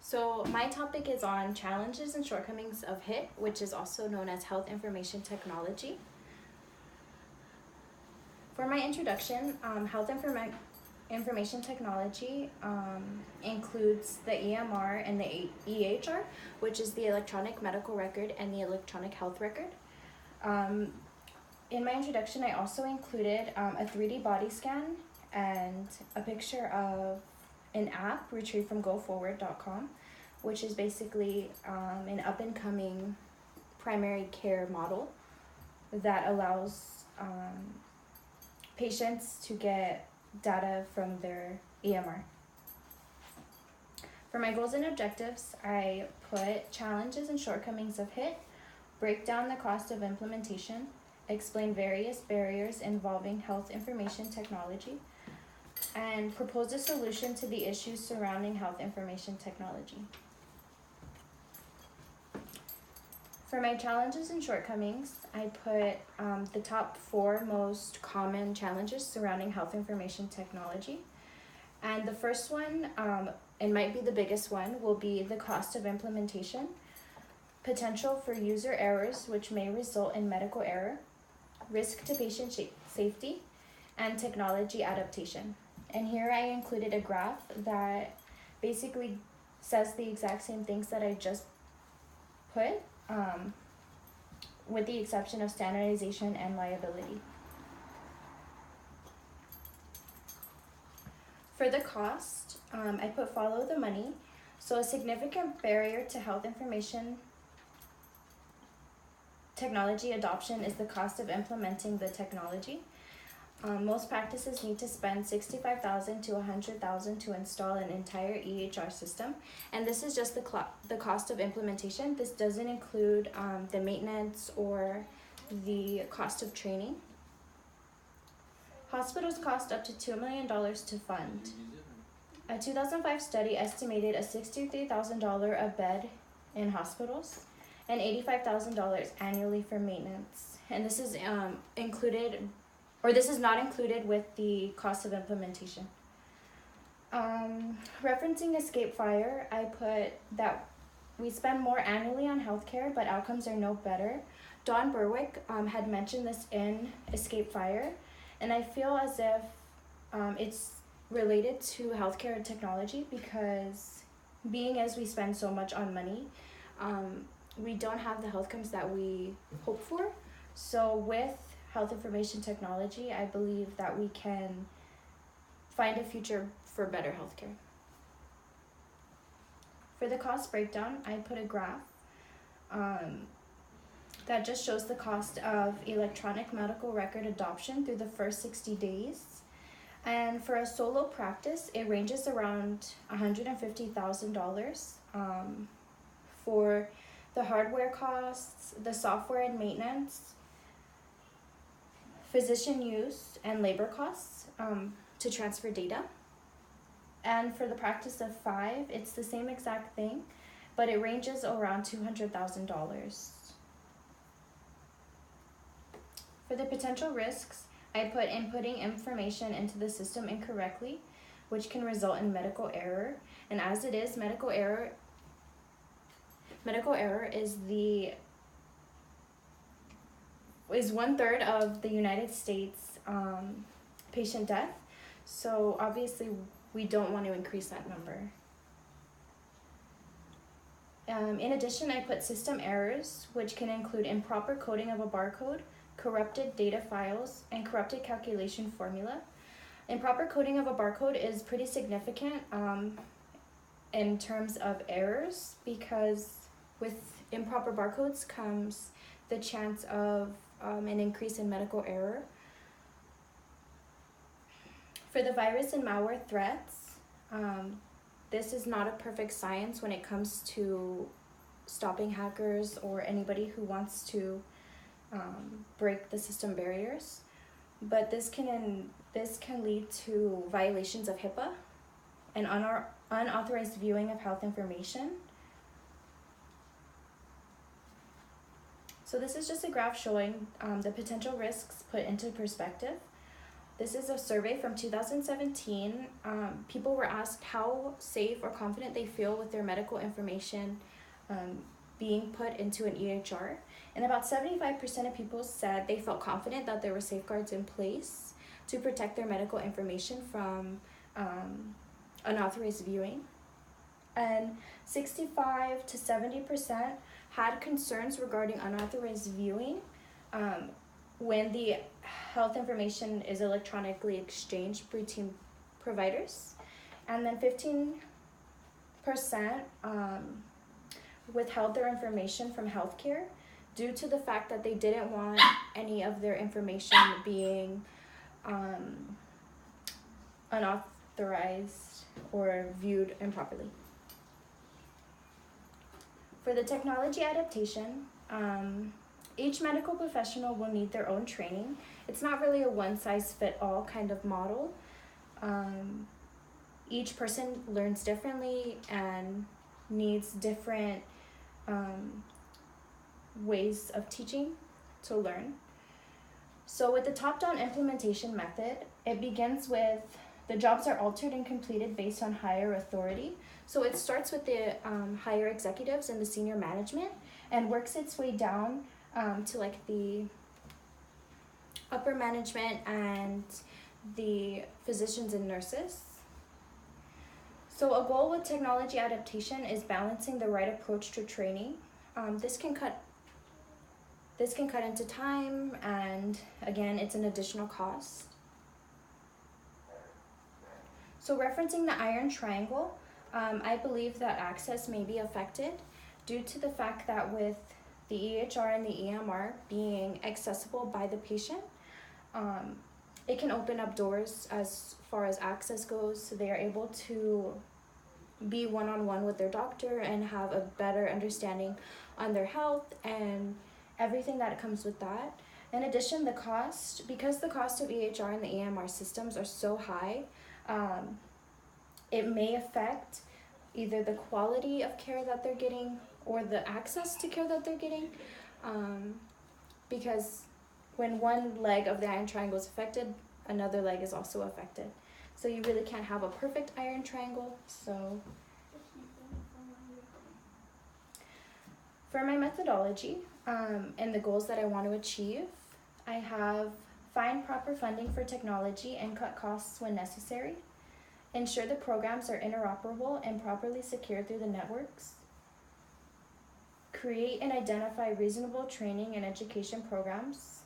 So my topic is on challenges and shortcomings of HIT, which is also known as Health Information Technology. For my introduction, Information Technology includes the EMR and the EHR, which is the Electronic Medical Record and the Electronic Health Record. In my introduction, I also included a 3D body scan and a picture of an app retrieved from GoForward.com, which is basically an up-and-coming primary care model that allows patients to get data from their EMR. For my goals and objectives, I put challenges and shortcomings of HIT, break down the cost of implementation, explain various barriers involving health information technology, and propose a solution to the issues surrounding health information technology. For my challenges and shortcomings, I put the top 4 most common challenges surrounding health information technology. And the first one, and might be the biggest one, will be the cost of implementation, potential for user errors which may result in medical error, risk to patient safety, and technology adaptation. And here I included a graph that basically says the exact same things that I just put, with the exception of standardization and liability. For the cost, I put follow the money. So a significant barrier to health information technology adoption is the cost of implementing the technology. Most practices need to spend $65,000 to $100,000 to install an entire EHR system, and this is just the cost of implementation. This doesn't include the maintenance or the cost of training. Hospitals cost up to $2 million to fund. A 2005 study estimated a $63,000 a bed in hospitals and $85,000 annually for maintenance, and this is this is not included with the cost of implementation. Referencing Escape Fire, I put that we spend more annually on healthcare, but outcomes are no better. Don Berwick had mentioned this in Escape Fire, and I feel as if it's related to healthcare and technology, because being as we spend so much on money, we don't have the health outcomes that we hope for. So with health information technology, I believe that we can find a future for better healthcare. For the cost breakdown, I put a graph that just shows the cost of electronic medical record adoption through the first 60 days. And for a solo practice, it ranges around $150,000 for the hardware costs, the software and maintenance, physician use, and labor costs to transfer data. And for the practice of 5, it's the same exact thing, but it ranges around $200,000. For the potential risks, I put inputting information into the system incorrectly, which can result in medical error. And as it is, medical error is 1/3 of the United States patient death. So obviously we don't want to increase that number. In addition, I put system errors, which can include improper coding of a barcode, corrupted data files, and corrupted calculation formula. Improper coding of a barcode is pretty significant in terms of errors, because with improper barcodes comes the chance of an increase in medical error. For the virus and malware threats, this is not a perfect science when it comes to stopping hackers or anybody who wants to break the system barriers. But this can lead to violations of HIPAA and unauthorized viewing of health information. So this is just a graph showing the potential risks put into perspective. This is a survey from 2017. People were asked how safe or confident they feel with their medical information being put into an EHR. And about 75% of people said they felt confident that there were safeguards in place to protect their medical information from unauthorized viewing. And 65 to 70% had concerns regarding unauthorized viewing when the health information is electronically exchanged between providers. And then 15% withheld their information from healthcare due to the fact that they didn't want any of their information being unauthorized or viewed improperly. For the technology adaptation, each medical professional will need their own training. It's not really a one-size-fits-all kind of model. Each person learns differently and needs different ways of teaching to learn. So with the top-down implementation method, it begins with the jobs are altered and completed based on higher authority. So it starts with the higher executives and the senior management and works its way down to like the upper management and the physicians and nurses. So a goal with technology adaptation is balancing the right approach to training. This can cut into time, and again, it's an additional cost. So referencing the iron triangle, I believe that access may be affected due to the fact that with the EHR and the EMR being accessible by the patient, it can open up doors as far as access goes, so they are able to be one-on-one with their doctor and have a better understanding on their health and everything that comes with that. In addition, because the cost of EHR and the EMR systems are so high, it may affect either the quality of care that they're getting or the access to care that they're getting, because when one leg of the iron triangle is affected, another leg is also affected. So you really can't have a perfect iron triangle. So for my methodology and the goals that I want to achieve, I have find proper funding for technology and cut costs when necessary, ensure the programs are interoperable and properly secured through the networks, create and identify reasonable training and education programs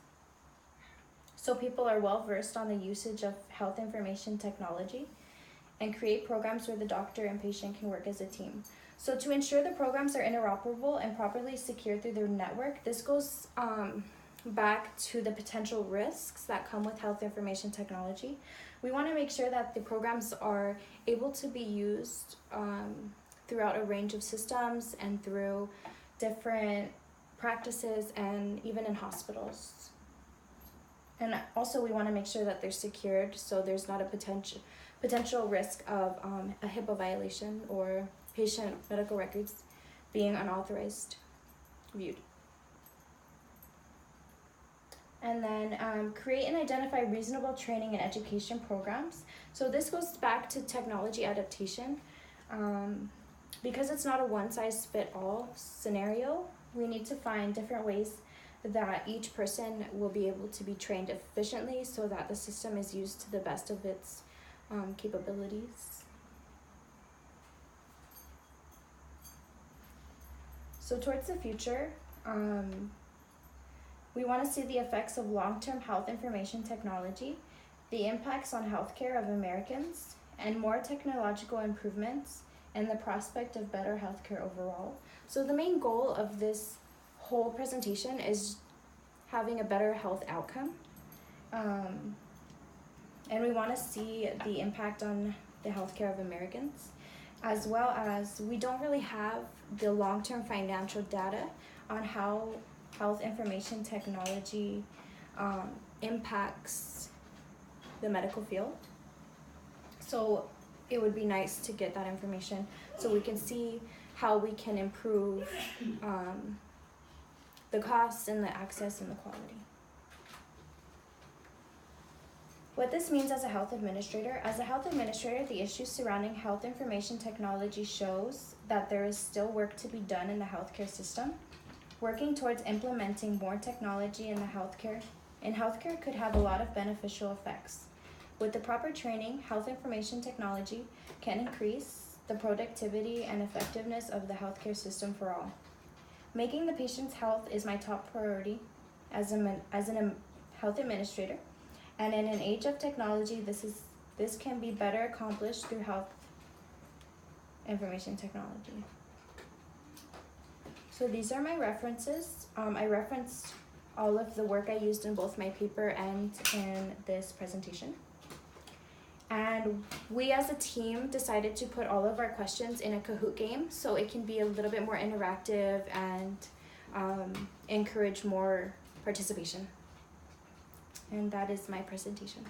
so people are well versed on the usage of health information technology, and create programs where the doctor and patient can work as a team. So to ensure the programs are interoperable and properly secured through their network, this goes back to the potential risks that come with health information technology. We want to make sure that the programs are able to be used throughout a range of systems and through different practices and even in hospitals. And also we want to make sure that they're secured so there's not a potential risk of a HIPAA violation or patient medical records being unauthorized viewed. And then create and identify reasonable training and education programs. So this goes back to technology adaptation. Because it's not a one-size-fits-all scenario, we need to find different ways that each person will be able to be trained efficiently so that the system is used to the best of its capabilities. So towards the future, we want to see the effects of long-term health information technology, the impacts on healthcare of Americans, and more technological improvements, and the prospect of better healthcare overall. So the main goal of this whole presentation is having a better health outcome. And we want to see the impact on the healthcare of Americans, as well as we don't really have the long-term financial data on how health information technology impacts the medical field. So it would be nice to get that information so we can see how we can improve the costs and the access and the quality. What this means as a health administrator. As a health administrator, the issues surrounding health information technology shows that there is still work to be done in the healthcare system. Working towards implementing more technology in healthcare could have a lot of beneficial effects. With the proper training, health information technology can increase the productivity and effectiveness of the healthcare system for all. Making the patient's health is my top priority as a health administrator. And in an age of technology, this can be better accomplished through health information technology. So these are my references. I referenced all of the work I used in both my paper and in this presentation. And we as a team decided to put all of our questions in a Kahoot game so it can be a little bit more interactive and encourage more participation. And that is my presentation.